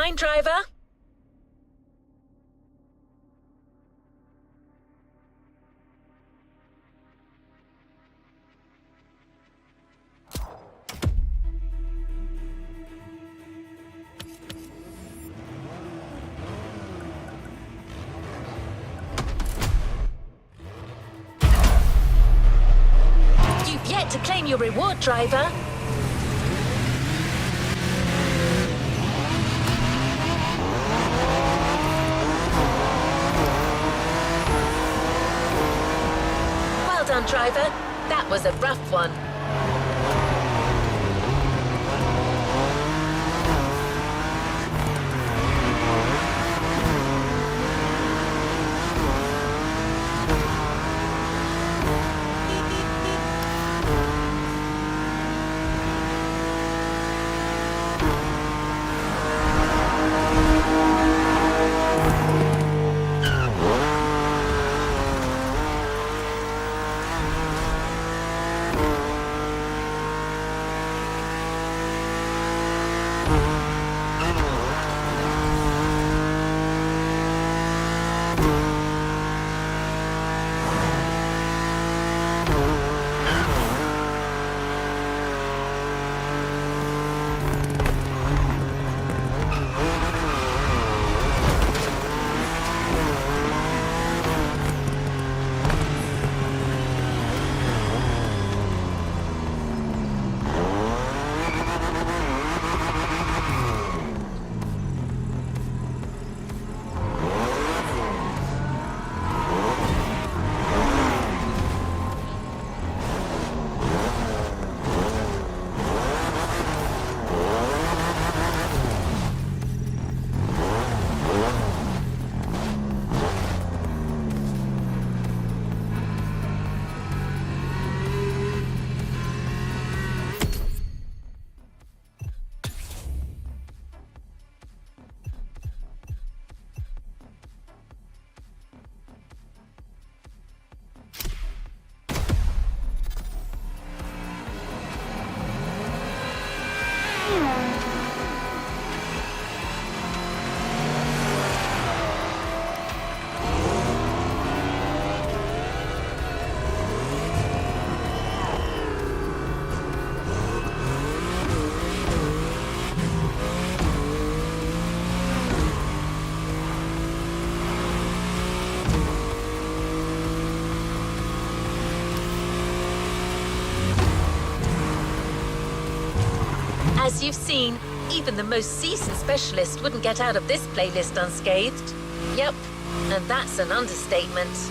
line, driver. You've yet to claim your reward, driver. Well done, driver. That was a rough one. As you've seen, even the most seasoned specialist wouldn't get out of this playlist unscathed. Yep, and that's an understatement.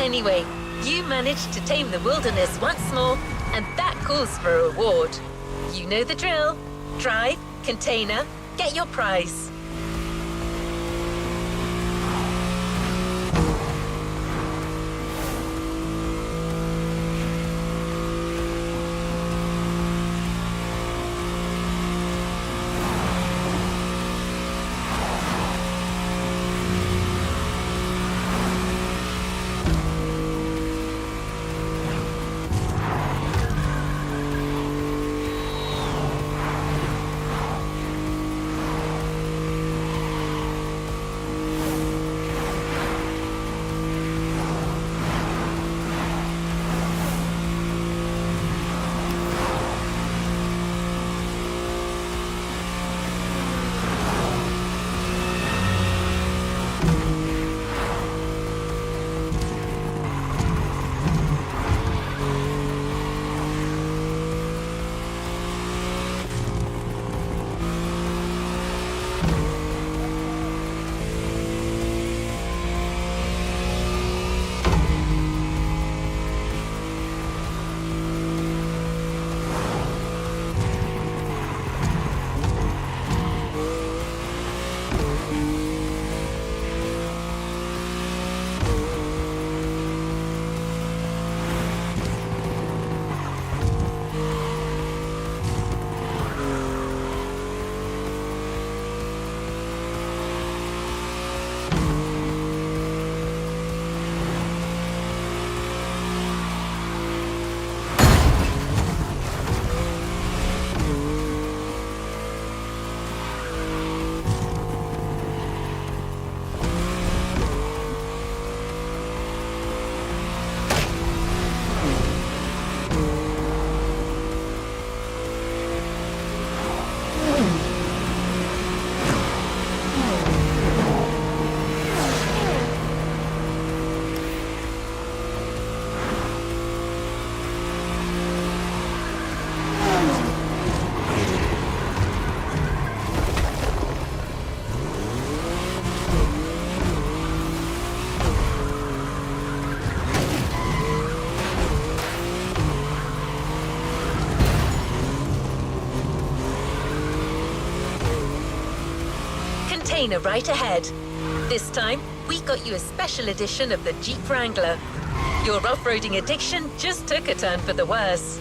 Anyway, you managed to tame the wilderness once more, and that calls for a reward. You know the drill. Drive, container, get your prize. container right ahead. This time, we got you a special edition of the Jeep Wrangler. Your off-roading addiction just took a turn for the worse.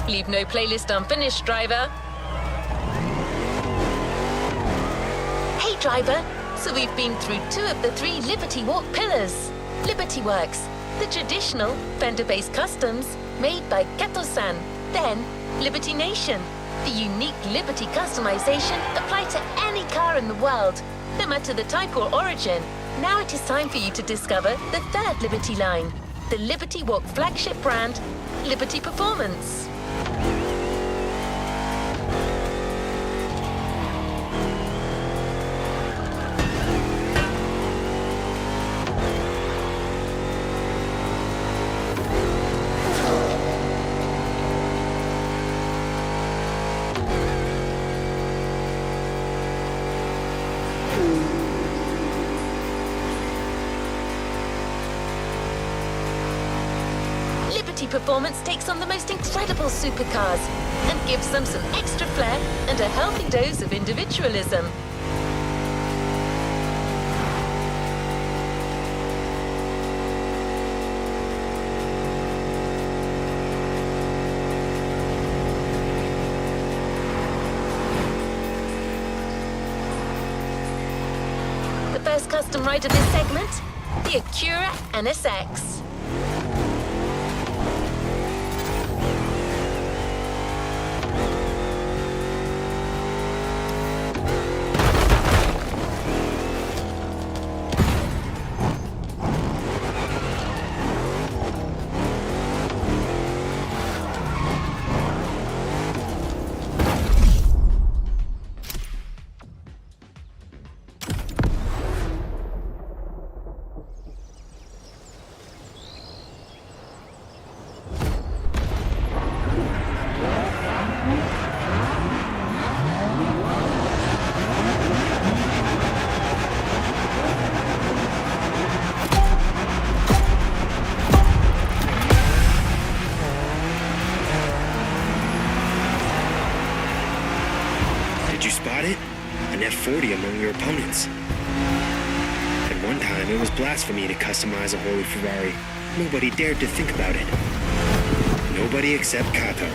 Leave no playlist unfinished, driver. Hey, driver. So we've been through 2 of the 3 Liberty Walk pillars. Liberty Works, the traditional fender-based customs made by Kato-san. Then, Liberty Nation, the unique Liberty customization applied to any car in the world, no matter the type or origin. Now it is time for you to discover the 3rd Liberty line, the Liberty Walk flagship brand, Liberty Performance. Performance takes on the most incredible supercars and gives them some extra flair and a healthy dose of individualism. The first custom ride of this segment, the Acura NSX. An F40 among your opponents. At one time, it was blasphemy to customize a holy Ferrari. Nobody dared to think about it. Nobody except Kato.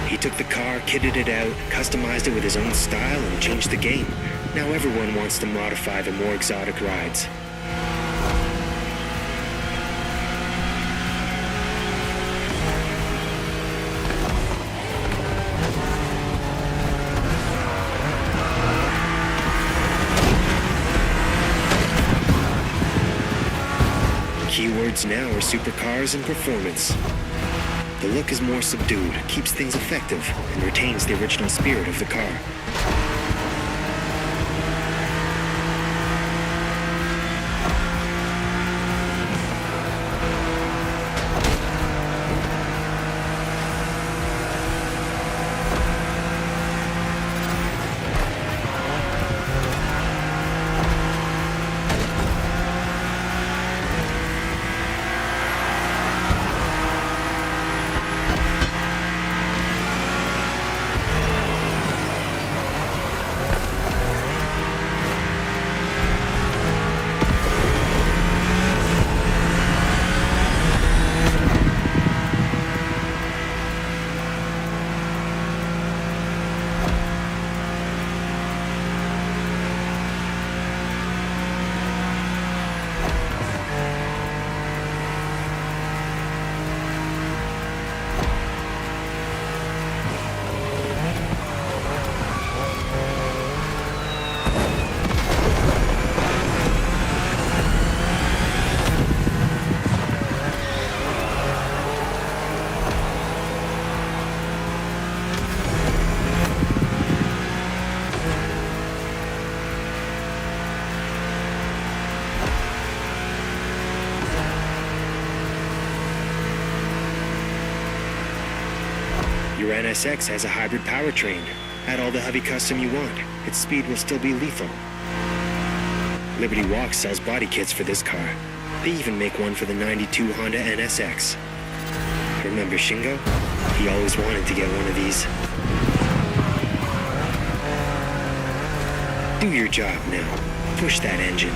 He took the car, kitted it out, customized it with his own style, and changed the game. Now everyone wants to modify the more exotic rides. Keywords now are supercars and performance. The look is more subdued, keeps things effective, and retains the original spirit of the car. Your NSX has a hybrid powertrain. Add all the heavy custom you want. Its speed will still be lethal. Liberty Walk sells body kits for this car. They even make one for the '92 Honda NSX. Remember Shingo? He always wanted to get one of these. Do your job now. Push that engine.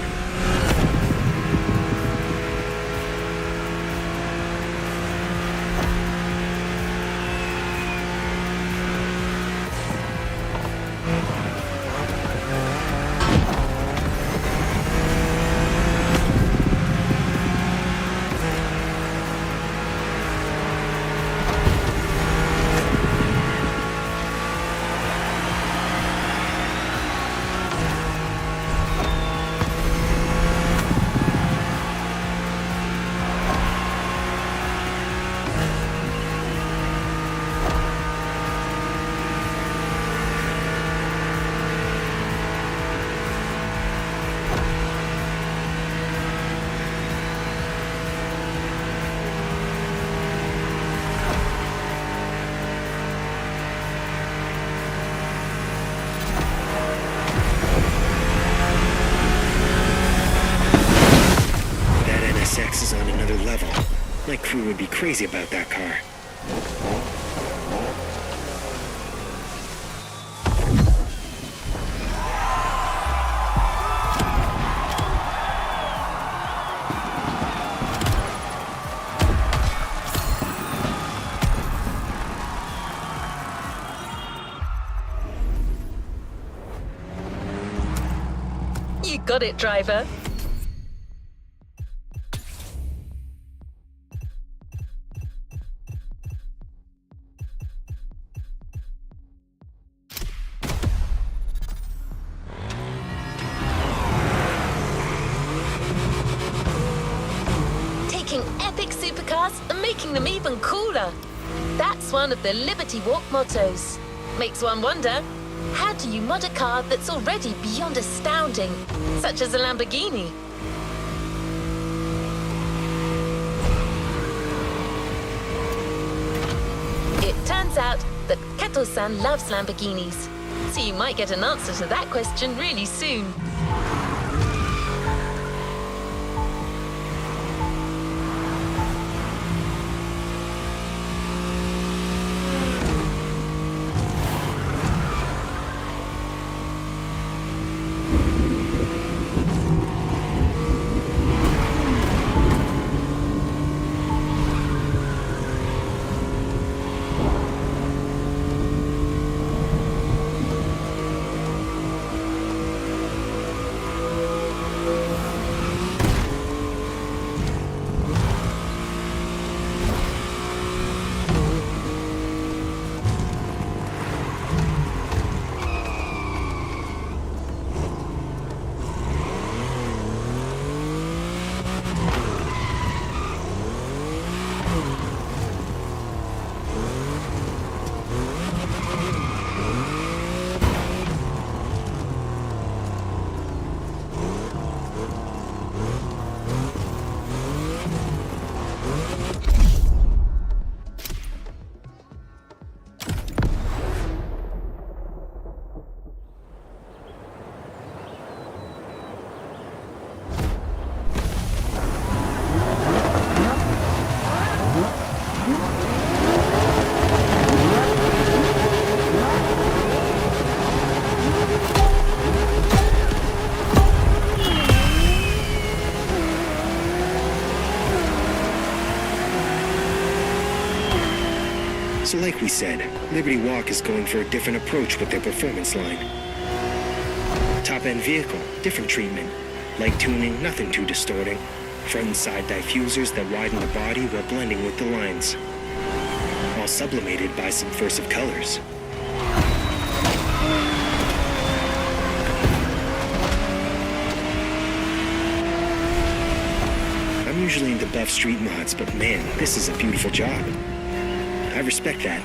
Is on another level. My crew would be crazy about that car. You got it, driver. Epic supercars and making them even cooler. That's one of the Liberty Walk mottos. Makes one wonder, how do you mod a car that's already beyond astounding, such as a Lamborghini? It turns out that Kato-san loves Lamborghinis, so you might get an answer to that question really soon. So like we said, Liberty Walk is going for a different approach with their performance line. Top-end vehicle, different treatment. Light tuning, nothing too distorting. Front and side diffusers that widen the body while blending with the lines. All sublimated by subversive colors. I'm usually into buff street mods, but man, this is a beautiful job. I respect that.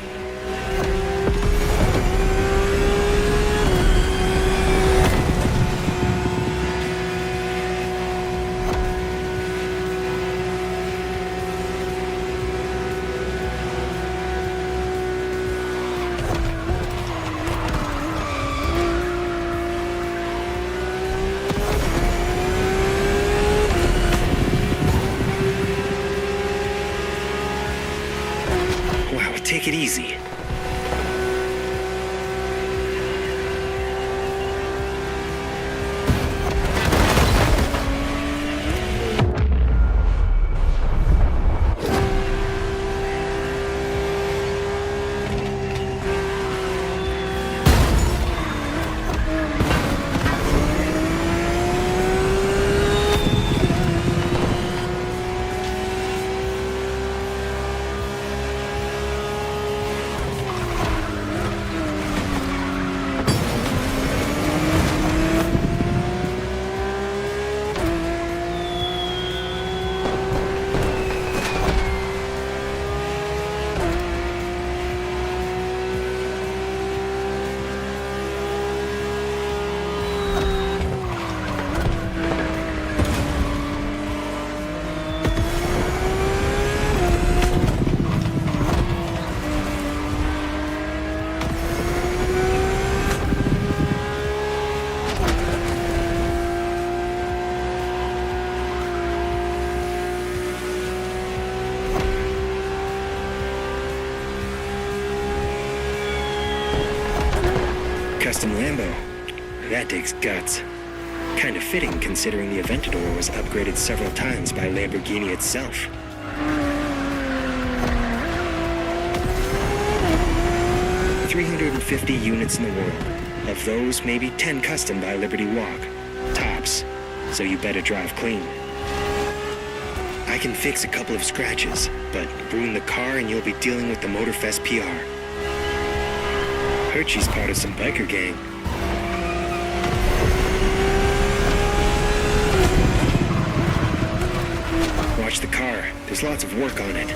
Take it easy. Custom Lambo. That takes guts. Kind of fitting considering the Aventador was upgraded several times by Lamborghini itself. "350 units in the world. Of those, maybe 10 custom by Liberty Walk. Tops. So you better drive clean. I can fix a couple of scratches, but ruin the car and you'll be dealing with the Motorfest PR. Heard she's part of some biker gang. Watch the car. There's lots of work on it.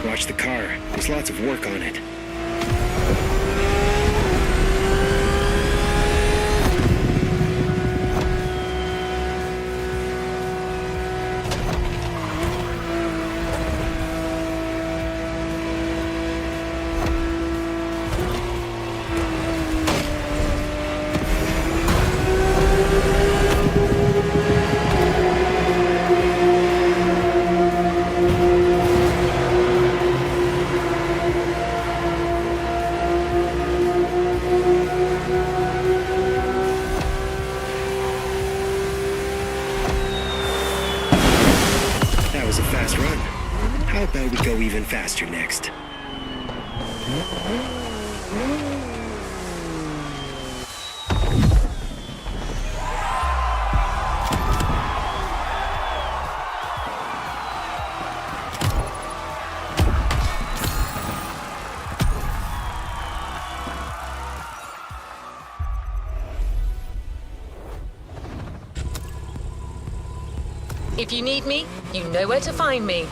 Watch the car. There's lots of work on it. A fast run. How about we go even faster next? If you need me, you know where to find me.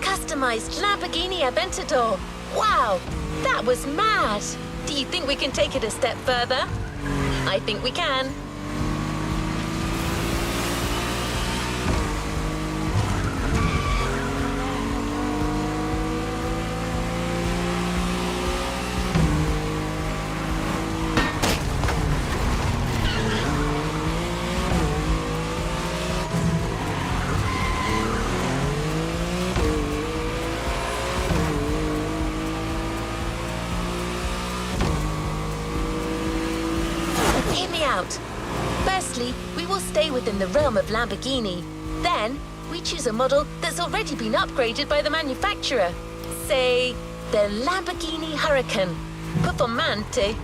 Customized Lamborghini Aventador. Wow, that was mad. Do you think we can take it a step further? I think we can. Out. Firstly, we will stay within the realm of Lamborghini. Then, we choose a model that's already been upgraded by the manufacturer. Say, the Lamborghini Huracan Performante.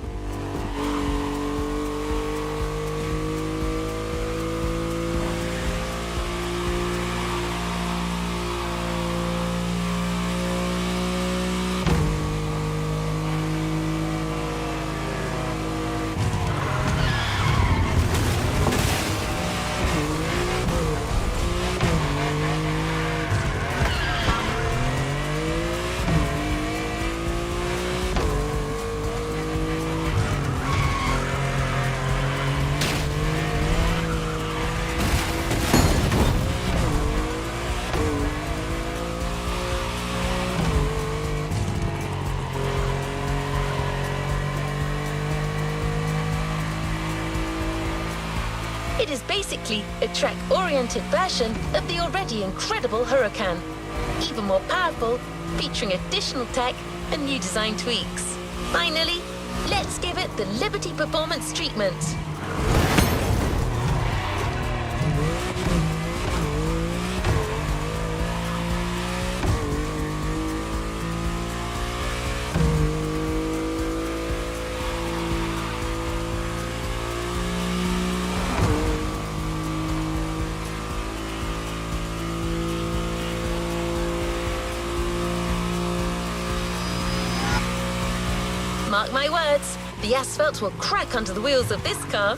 It is basically a track-oriented version of the already incredible Huracan. Even more powerful, featuring additional tech and new design tweaks. Finally, let's give it the Liberty Performance treatment. Mark my words, the asphalt will crack under the wheels of this car.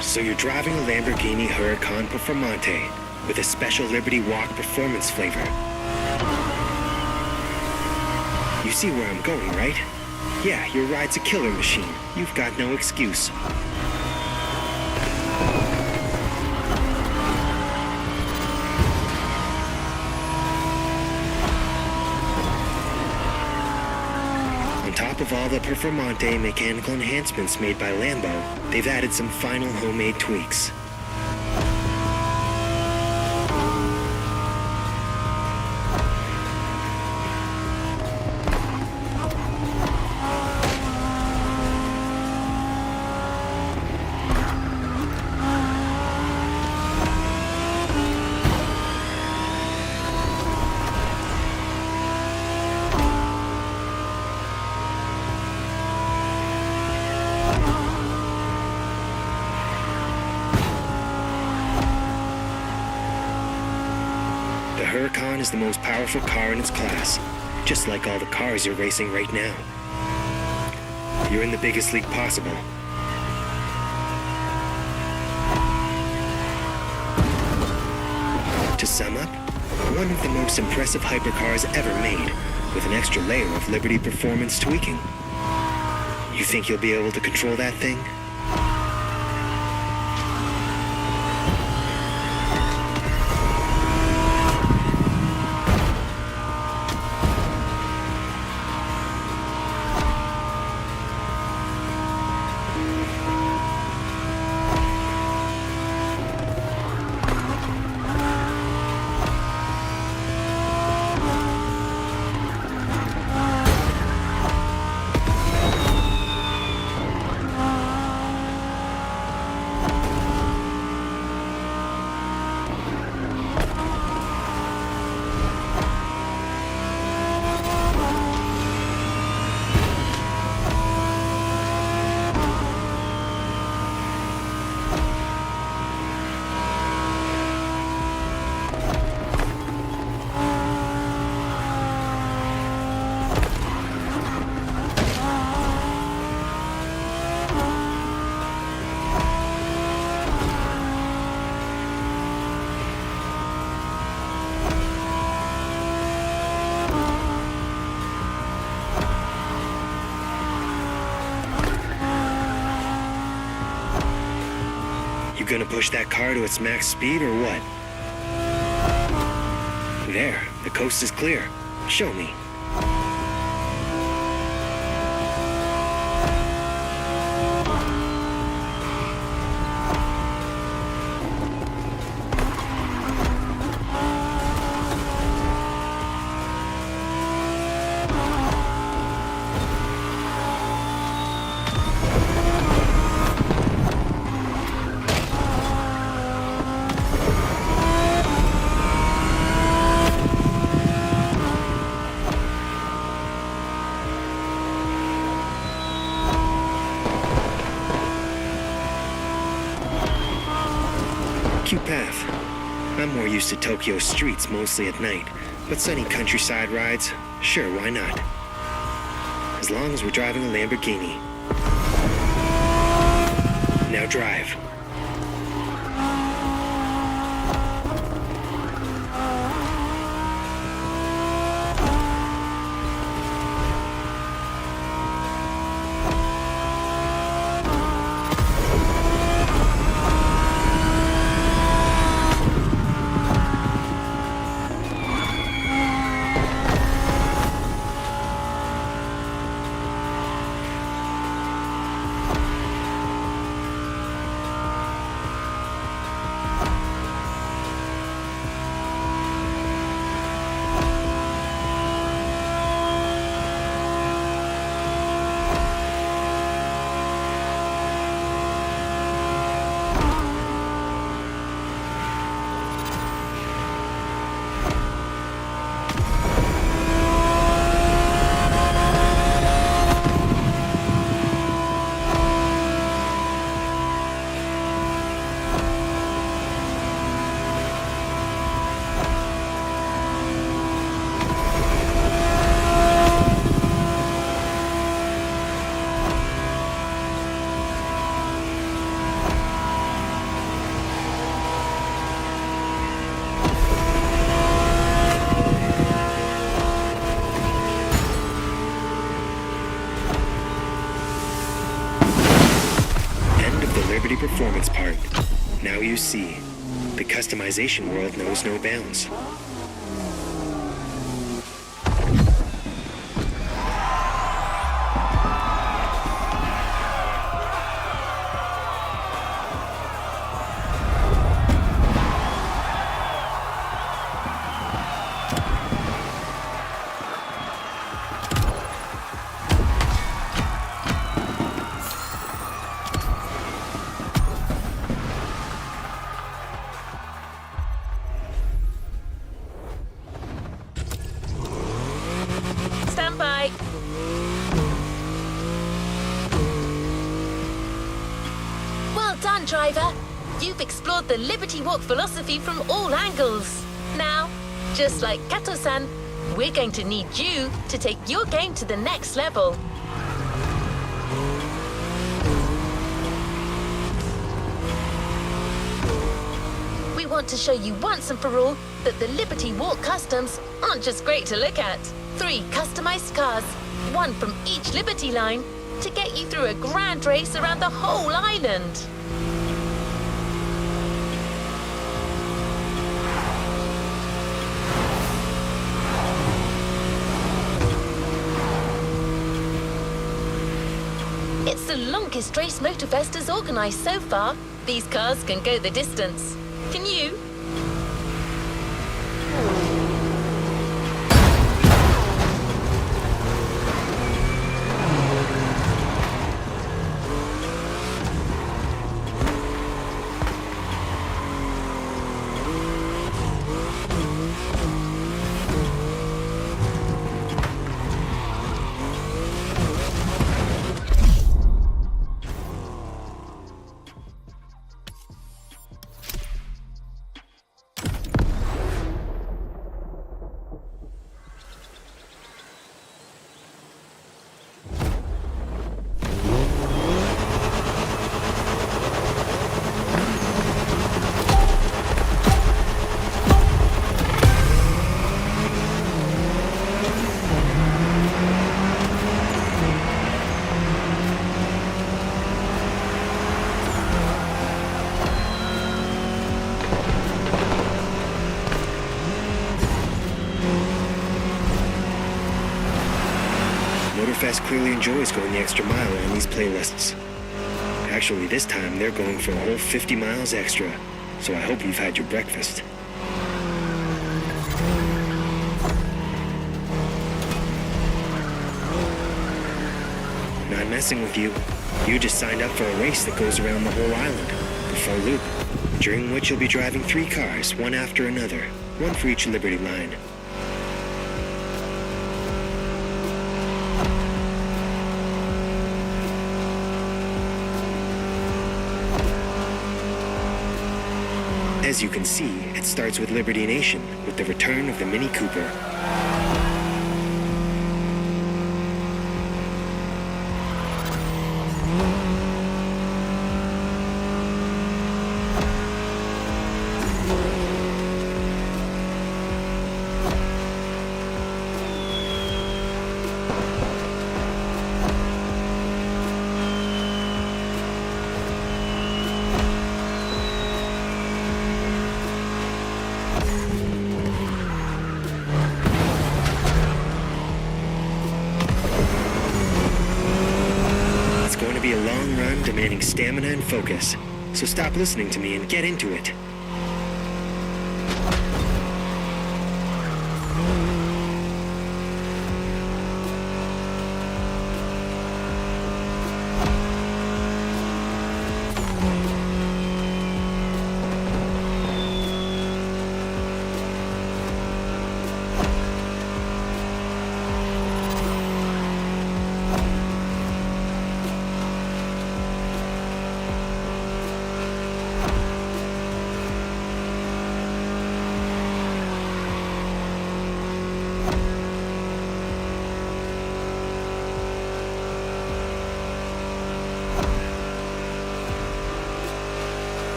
So you're driving a Lamborghini Huracan Performante with a special Liberty Walk performance flavor. You see where I'm going, right? Yeah, your ride's a killer machine. You've got no excuse. On top of all the Performante mechanical enhancements made by Lambo, they've added some final homemade tweaks. The Huracan is the most powerful car in its class, just like all the cars you're racing right now. You're in the biggest league possible. To sum up, one of the most impressive hypercars ever made, with an extra layer of Liberty performance tweaking. You think you'll be able to control that thing? You gonna push that car to its max speed or what? There, the coast is clear. Show me. Cute path. I'm more used to Tokyo's streets mostly at night, but sunny countryside rides, sure, why not? As long as we're driving a Lamborghini. Now drive. Performance part. Now you see, the customization world knows no bounds. Well done, driver. You've explored the Liberty Walk philosophy from all angles. Now, Just like Kato-san, we're going to need you to take your game to the next level. We want to show you once and for all that the Liberty Walk Customs aren't just great to look at. 3 customized cars, 1 from each Liberty line, to get you through a grand race around the whole island. It's the longest race Motorfest has organised so far. These cars can go the distance. Can you? Motorfest clearly enjoys going the extra mile on these playlists. Actually, this time they're going for a whole 50 miles extra, so I hope you've had your breakfast. Not messing with you. You just signed up for a race that goes around the whole island, the full loop, during which you'll be driving 3 cars, one after another, 1 for each Liberty line. As you can see, it starts with Liberty Nation, with the return of the Mini Cooper. Be a long run demanding stamina and focus, so stop listening to me and get into it.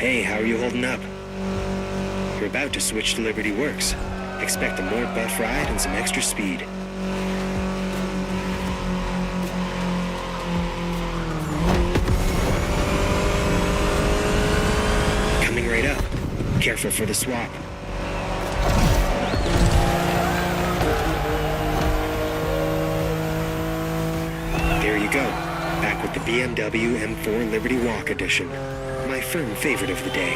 Hey, how are you holding up? You're about to switch to Liberty Works. Expect a more buff ride and some extra speed. Coming right up. Careful for the swap. There you go. Back with the BMW M4 Liberty Walk Edition. My firm favorite of the day.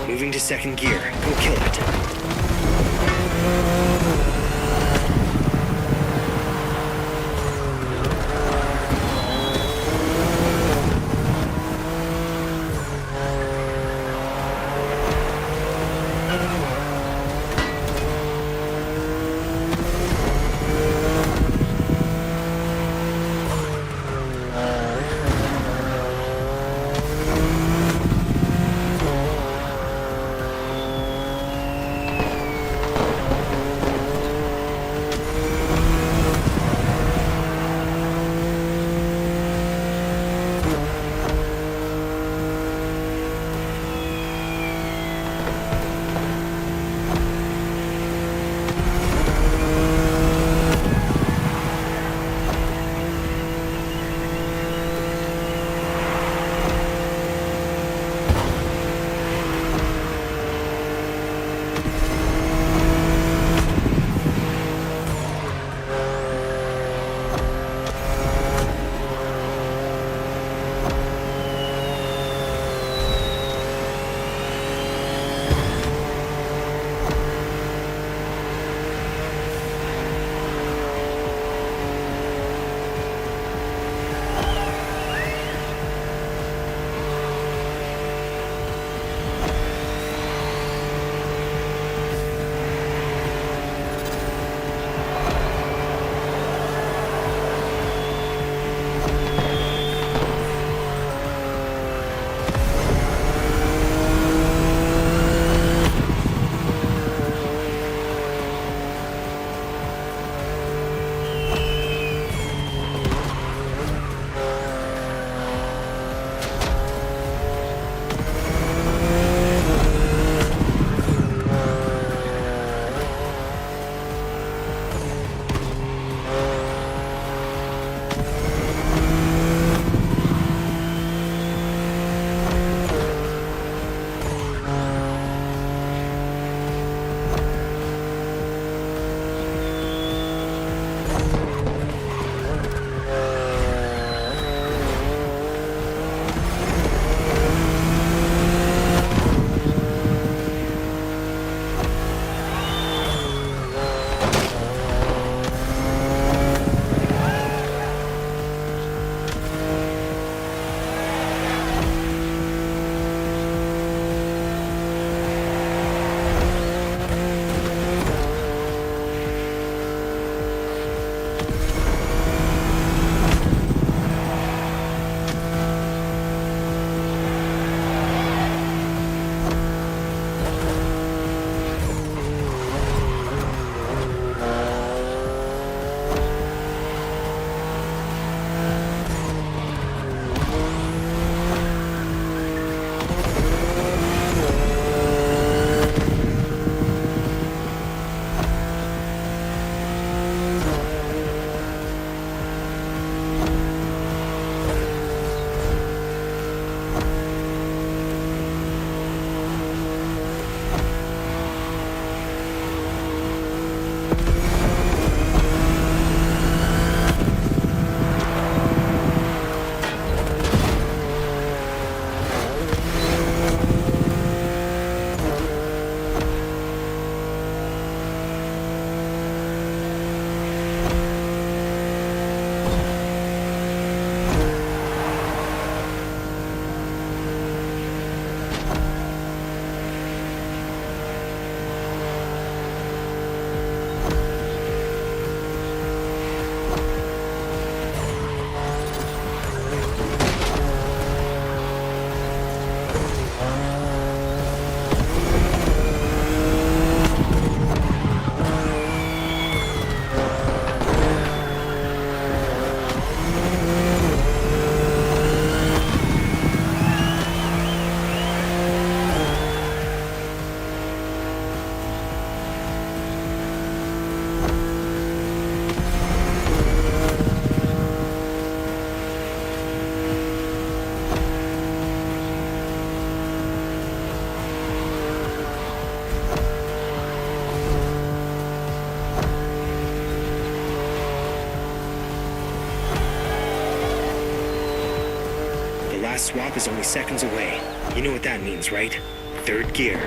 Moving to second gear. Go kill it. last swap is only seconds away. You know what that means, right? Third gear.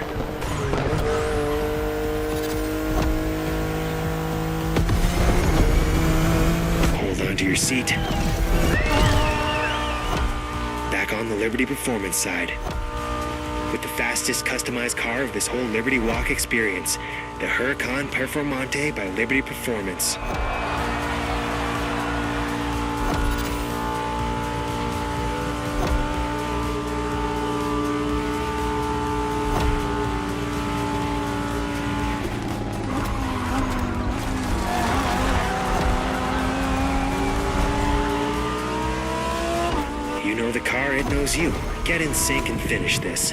Hold on to your seat. Back on the Liberty Performance side. With the fastest customized car of this whole Liberty Walk experience, the Huracan Performante by Liberty Performance. You know the car, it knows you. Get in sync and finish this.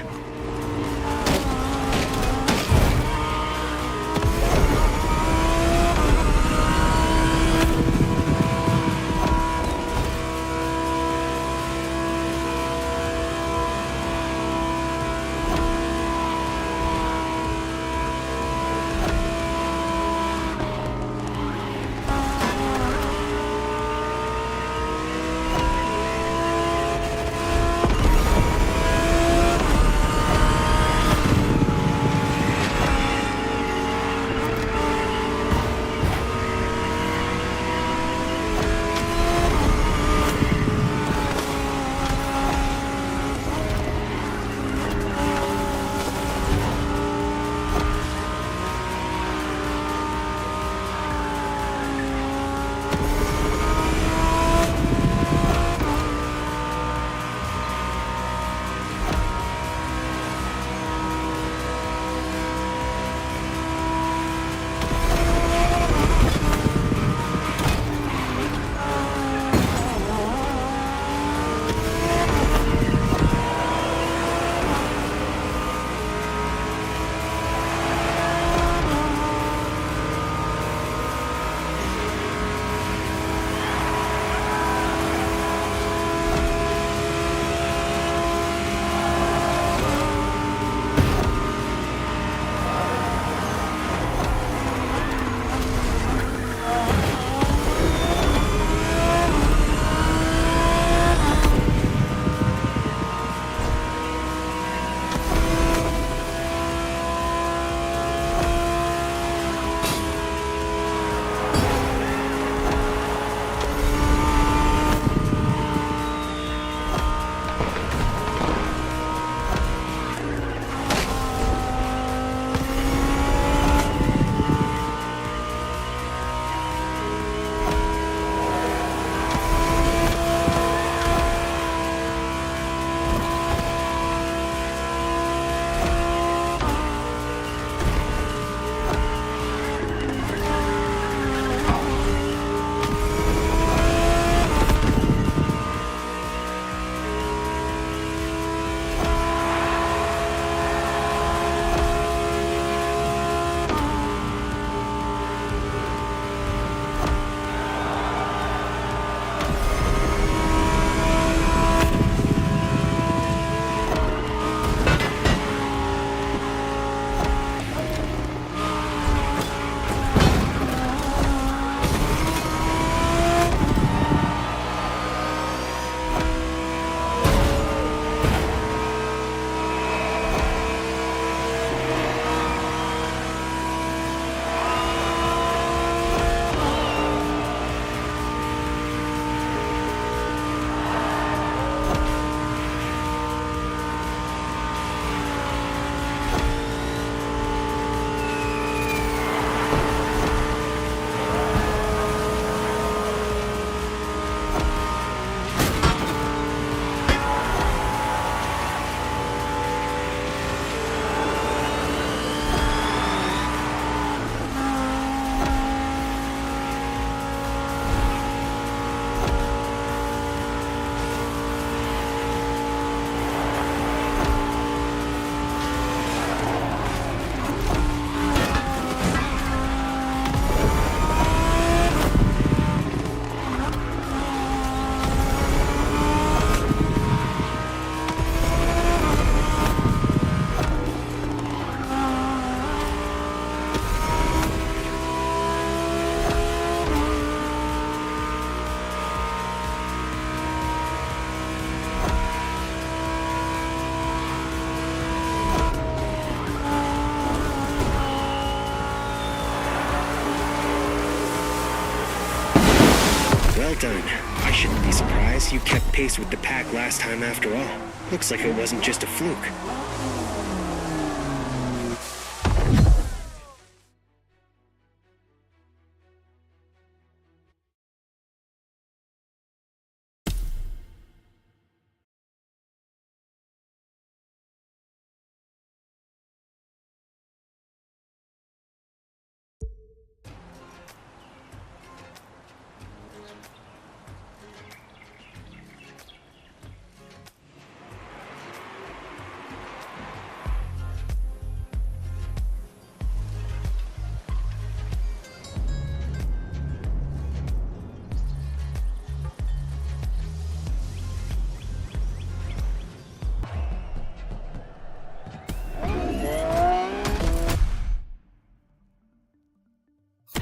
Well done. I shouldn't be surprised. You kept pace with the pack last time after all. Looks like it wasn't just a fluke.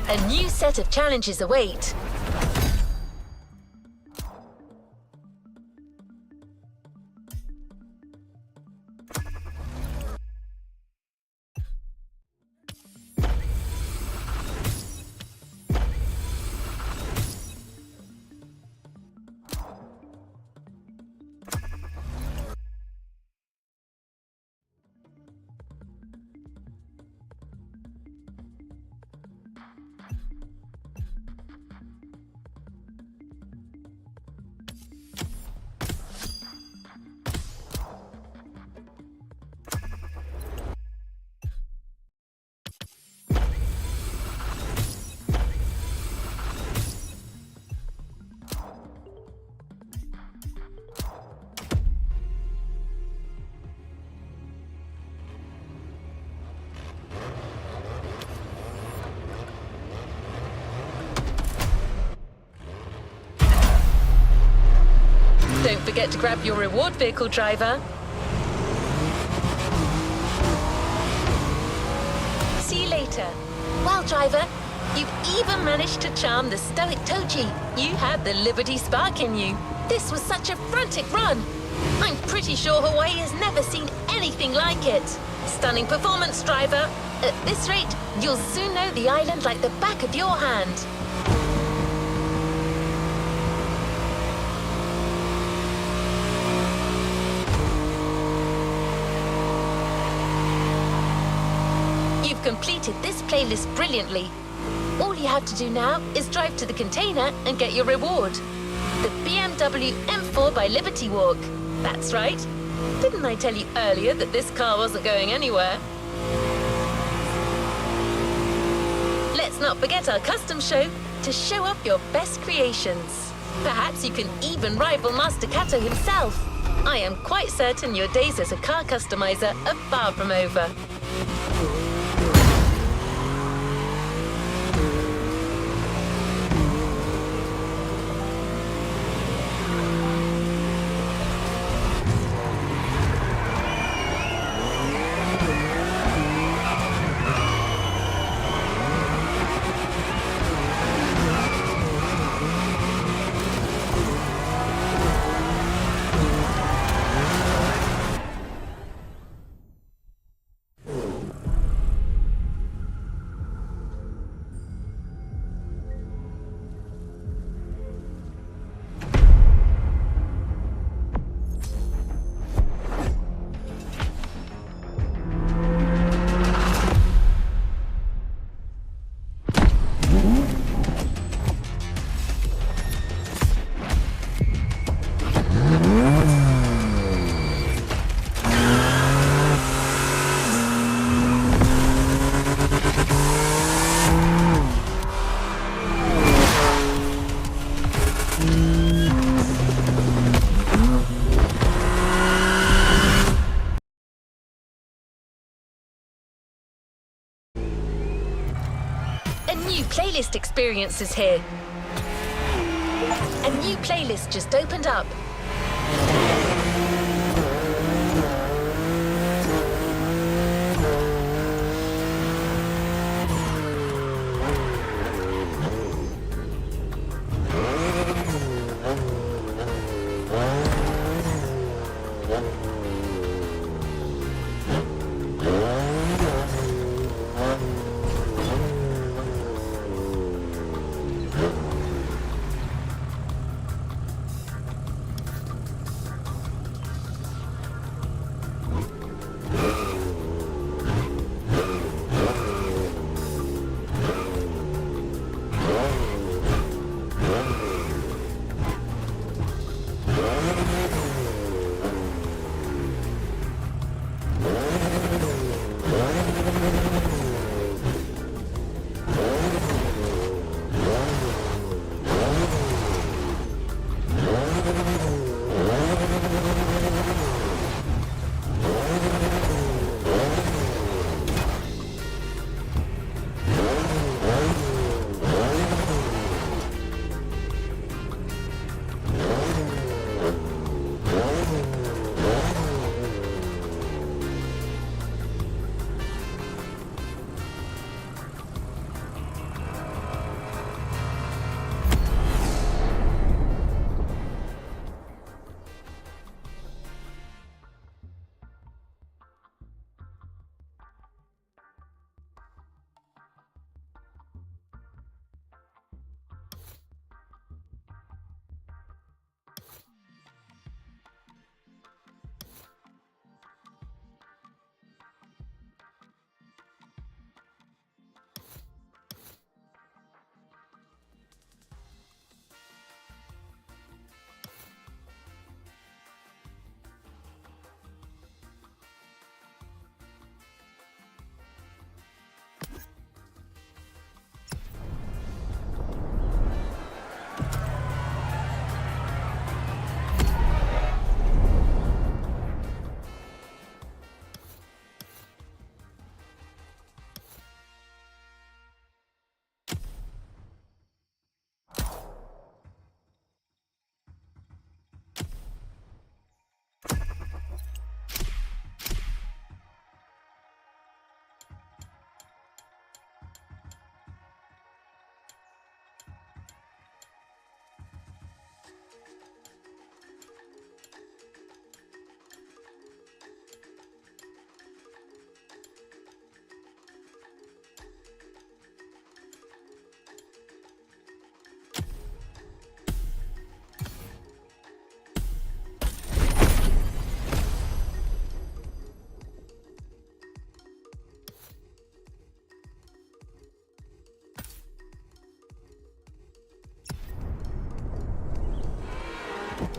A new set of challenges await. Don't forget to grab your reward vehicle, driver. See you later. Well, driver, you've even managed to charm the stoic Toji. You had the Liberty spark in you. This was such a frantic run. I'm pretty sure Hawaii has never seen anything like it. Stunning performance, driver. At this rate, you'll soon know the island like the back of your hand. You've completed this playlist brilliantly. All you have to do now is drive to the container and get your reward. The BMW M4 by Liberty Walk. That's right. Didn't I tell you earlier that this car wasn't going anywhere? Let's not forget our custom show to show off your best creations. Perhaps you can even rival Master Kato himself. I am quite certain your days as a car customizer are far from over. A new playlist experience is here. A new playlist just opened up.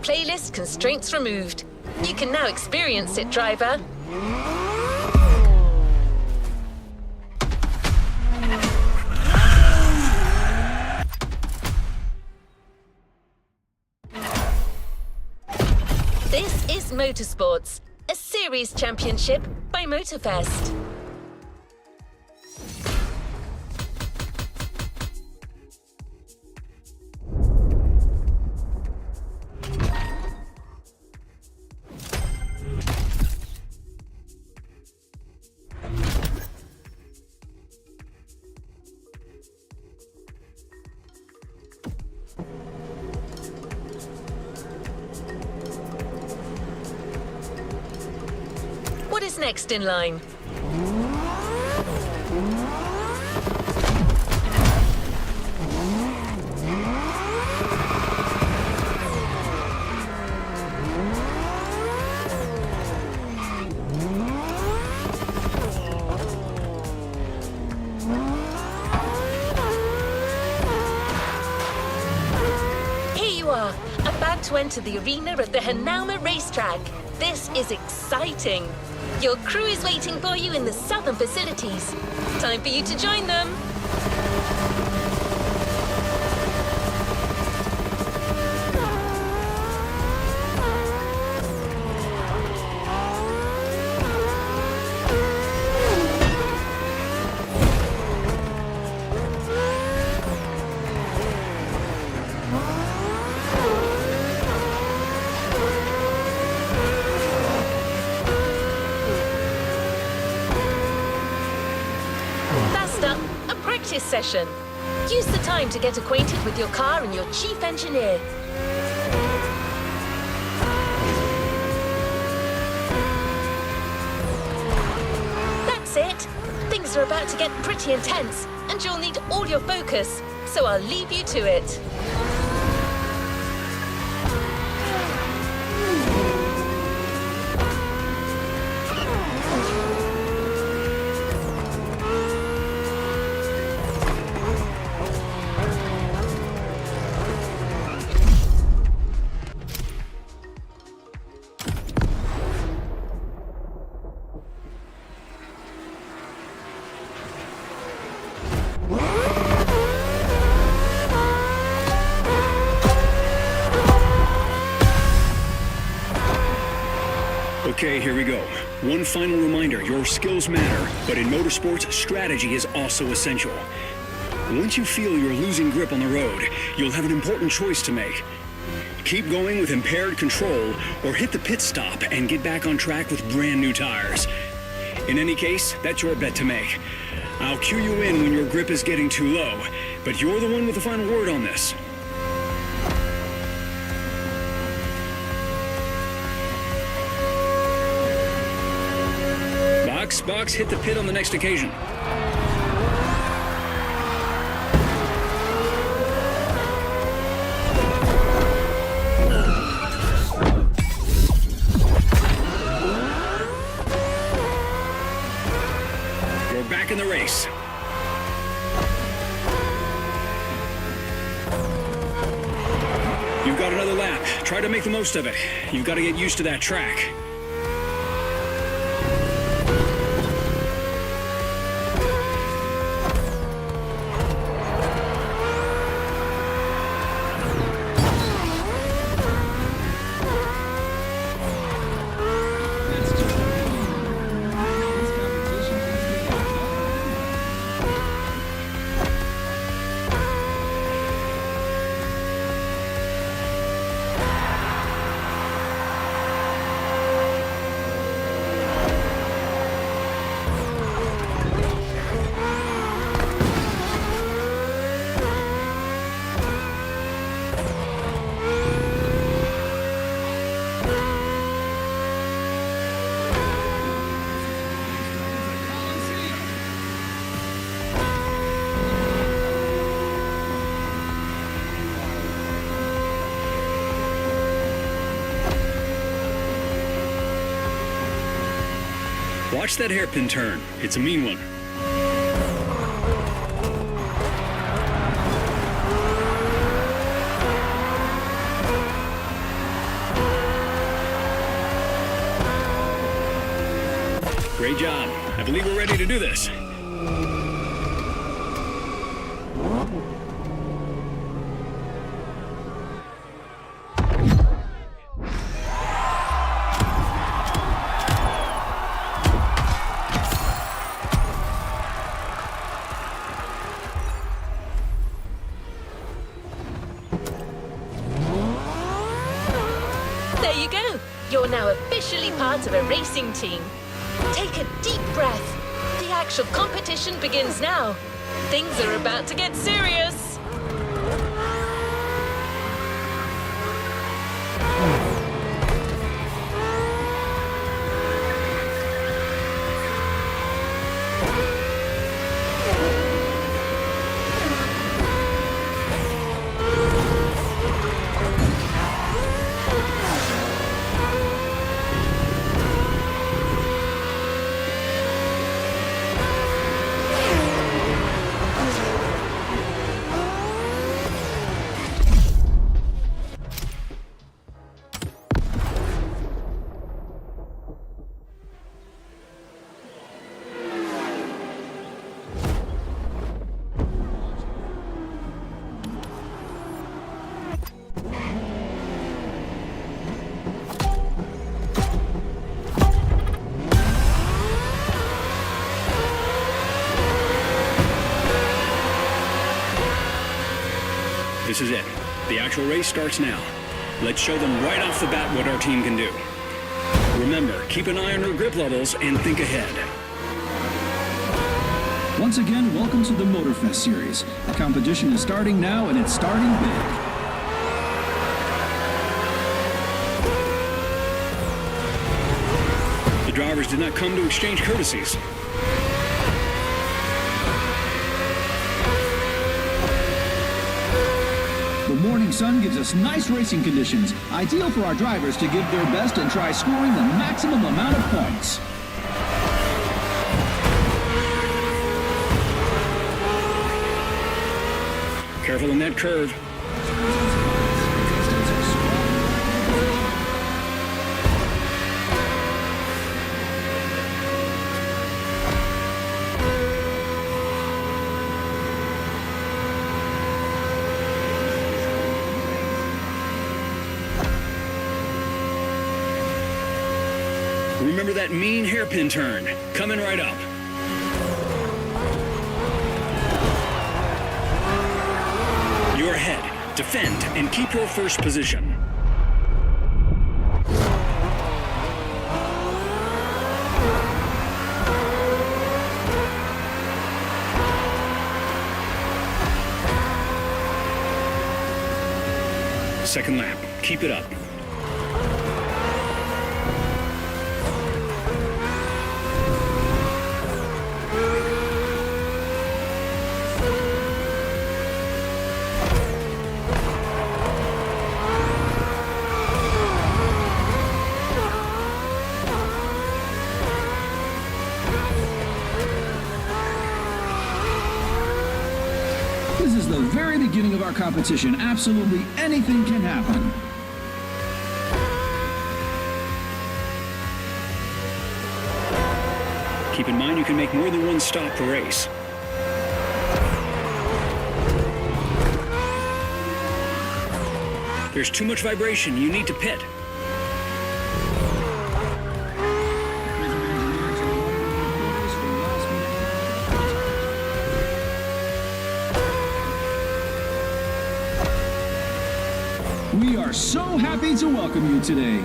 playlist constraints removed. You can now experience it, driver. This is Motorsports, a series championship by Motorfest. What is next in line? Here you are, about to enter the arena at the Nvme racetrack. This is exciting. Your crew is waiting for you in the southern facilities. Time for you to join them. Practice session. Use the time to get acquainted with your car and your chief engineer. That's it. Things are about to get pretty intense, and you'll need all your focus, so I'll leave you to it. Okay, here we go. One final reminder, your skills matter, but in motorsports, strategy is also essential. Once you feel you're losing grip on the road, you'll have an important choice to make. Keep going with impaired control, or hit the pit stop and get back on track with brand new tires. In any case, that's your bet to make. I'll cue you in when your grip is getting too low, but you're the one with the final word on this. Box, hit the pit on the next occasion. You're back in the race. You've got another lap. Try to make the most of it. You've got to get used to that track. Watch that hairpin turn. It's a mean one. Great job. I believe we're ready to do this. There you go. You're now officially part of a racing team. Take a deep breath. The actual competition begins now. Things are about to get serious. This is it. The actual race starts now. Let's show them right off the bat what our team can do. Remember, keep an eye on your grip levels and think ahead. Once again, welcome to the Motorfest series. The competition is starting now, and it's starting big. The drivers did not come to exchange courtesies. The morning sun gives us nice racing conditions, ideal for our drivers to give their best and try scoring the maximum amount of points. Careful in that curve. Remember that mean hairpin turn. Coming right up. You're ahead. Defend and keep your first position. Second lap. Keep it up. This is the very beginning of our competition. Absolutely anything can happen. Keep in mind you can make more than one stop per race. There's too much vibration. You need to pit. We are so happy to welcome you today.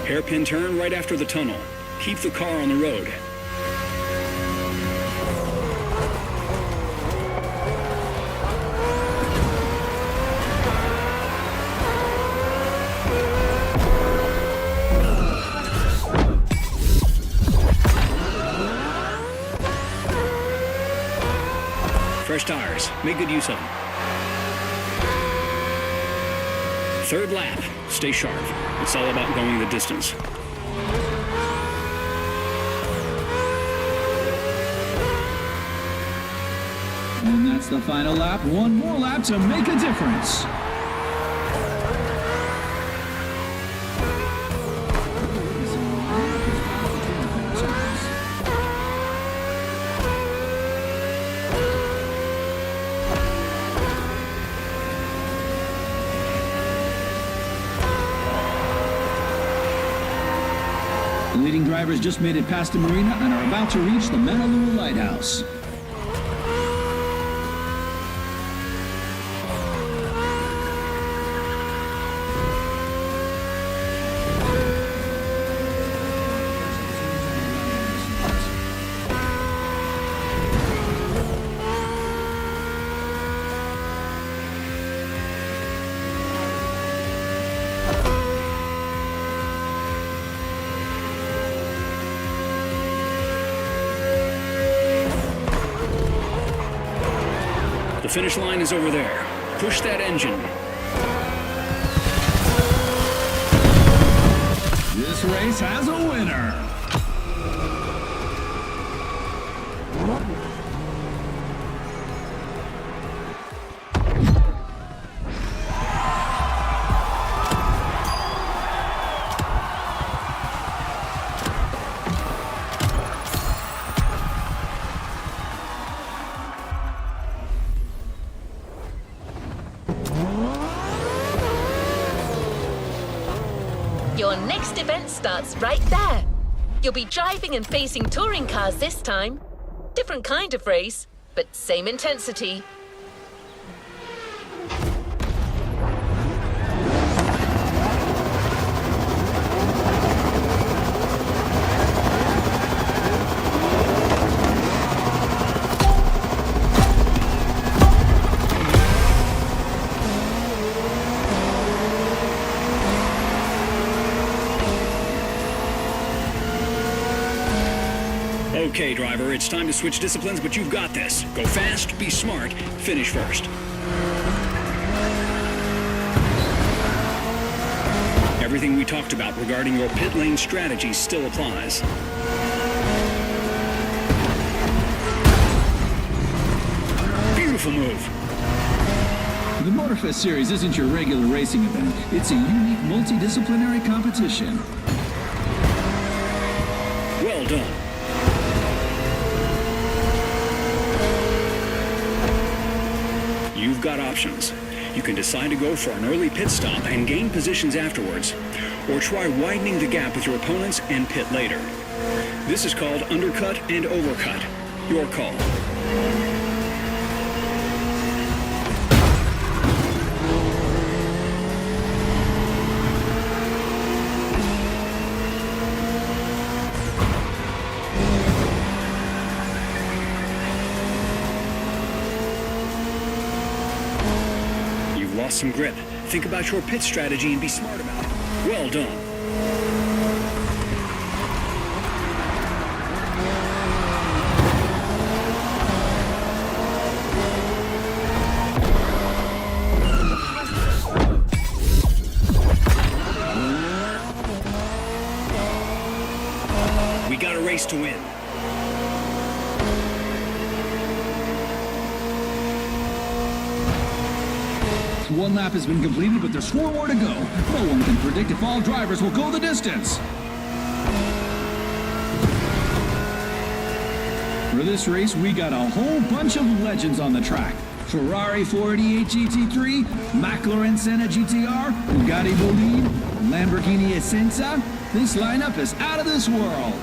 Hairpin turn right after the tunnel. Keep the car on the road. Fresh tires. Make good use of them. Third lap. Stay sharp. It's all about going the distance. And that's the final lap. One more lap to make a difference. The leading drivers just made it past the marina and are about to reach the Manalua Lighthouse. The finish line is over there. Push that engine. This race has a winner. Your next event starts right there. You'll be driving and facing touring cars this time. Different kind of race, but same intensity. Okay, driver, it's time to switch disciplines, but you've got this. Go fast, be smart, finish first. Everything we talked about regarding your pit lane strategy still applies. Beautiful move. The Motorfest series isn't your regular racing event. It's a unique multidisciplinary competition. Well done. You've got options. You can decide to go for an early pit stop and gain positions afterwards, or try widening the gap with your opponents and pit later. This is called undercut and overcut. Your call. Lost some grip. Think about your pit strategy and be smart about it. Well done. We got a race to win. One lap has been completed, but there's 4 more to go. No one can predict if all drivers will go the distance. For this race, we got a whole bunch of legends on the track. Ferrari 488 GT3, McLaren Senna GTR, Bugatti Bolide, Lamborghini Essenza. This lineup is out of this world.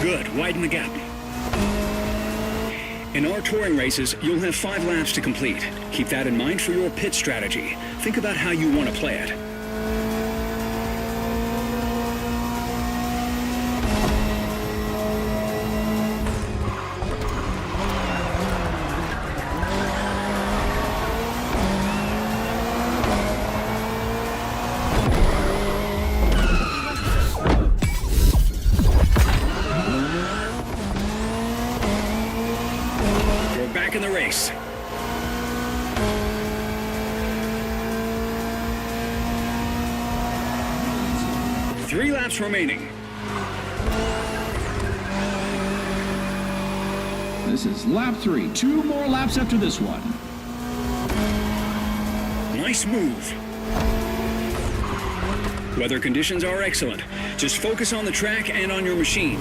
Good, widen the gap. In our touring races, you'll have 5 laps to complete. Keep that in mind for your pit strategy. Think about how you want to play it. In the race. Three laps remaining. This is lap 3. 2 more laps after this one. Nice move. Weather conditions are excellent. Just focus on the track and on your machine.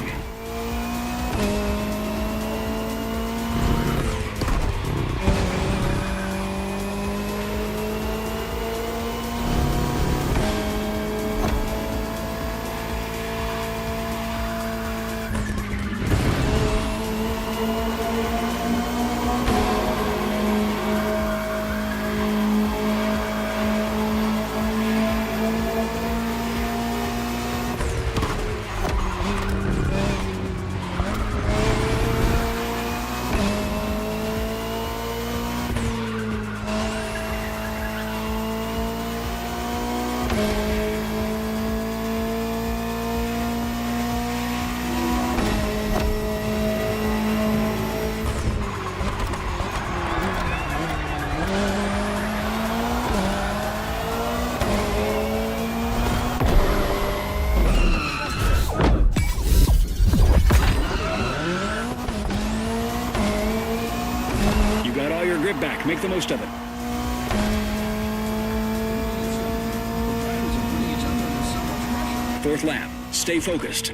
Back. Make the most of it. Fourth lap. Stay focused.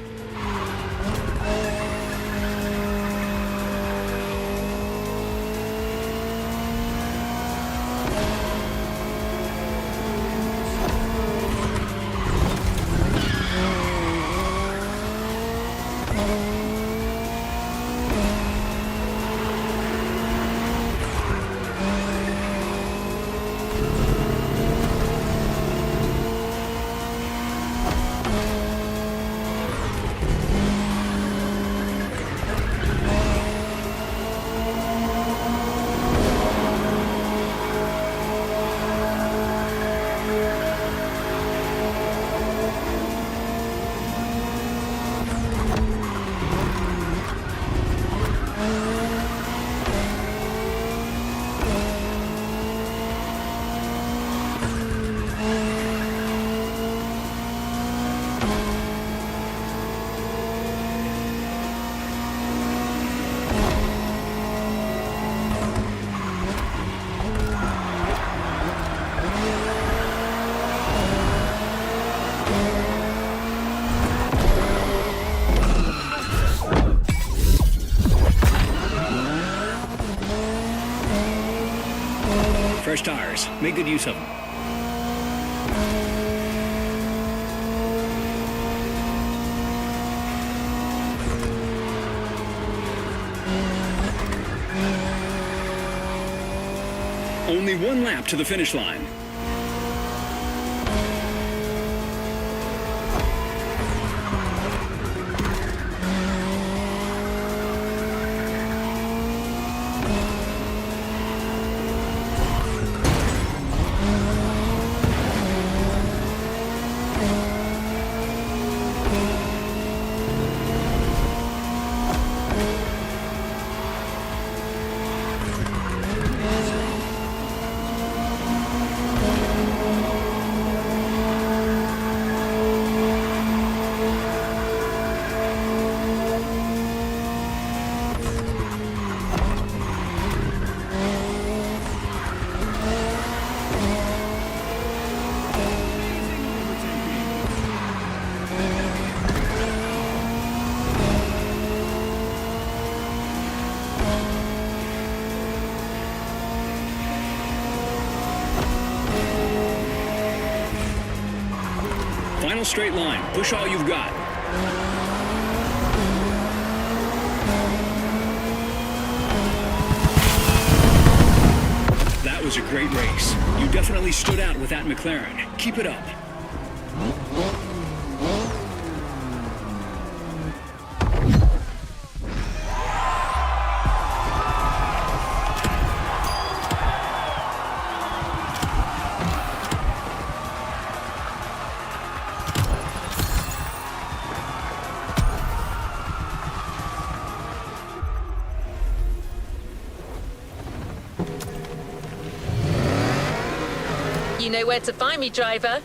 Fresh tires. Make good use of them. Only one lap to the finish line. Final straight line. Push all you've got. That was a great race. You definitely stood out with that McLaren. Keep it up. You know where to find me, driver.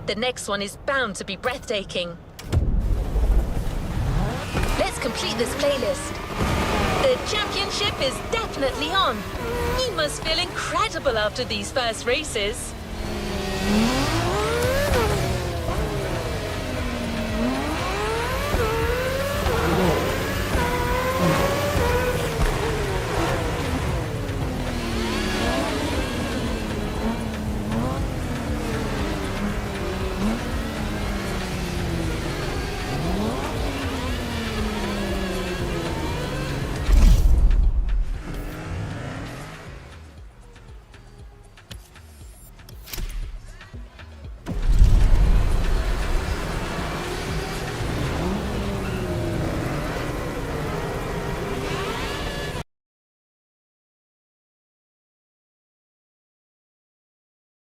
The next one is bound to be breathtaking. Let's complete this playlist. The championship is definitely on. You must feel incredible after these first races.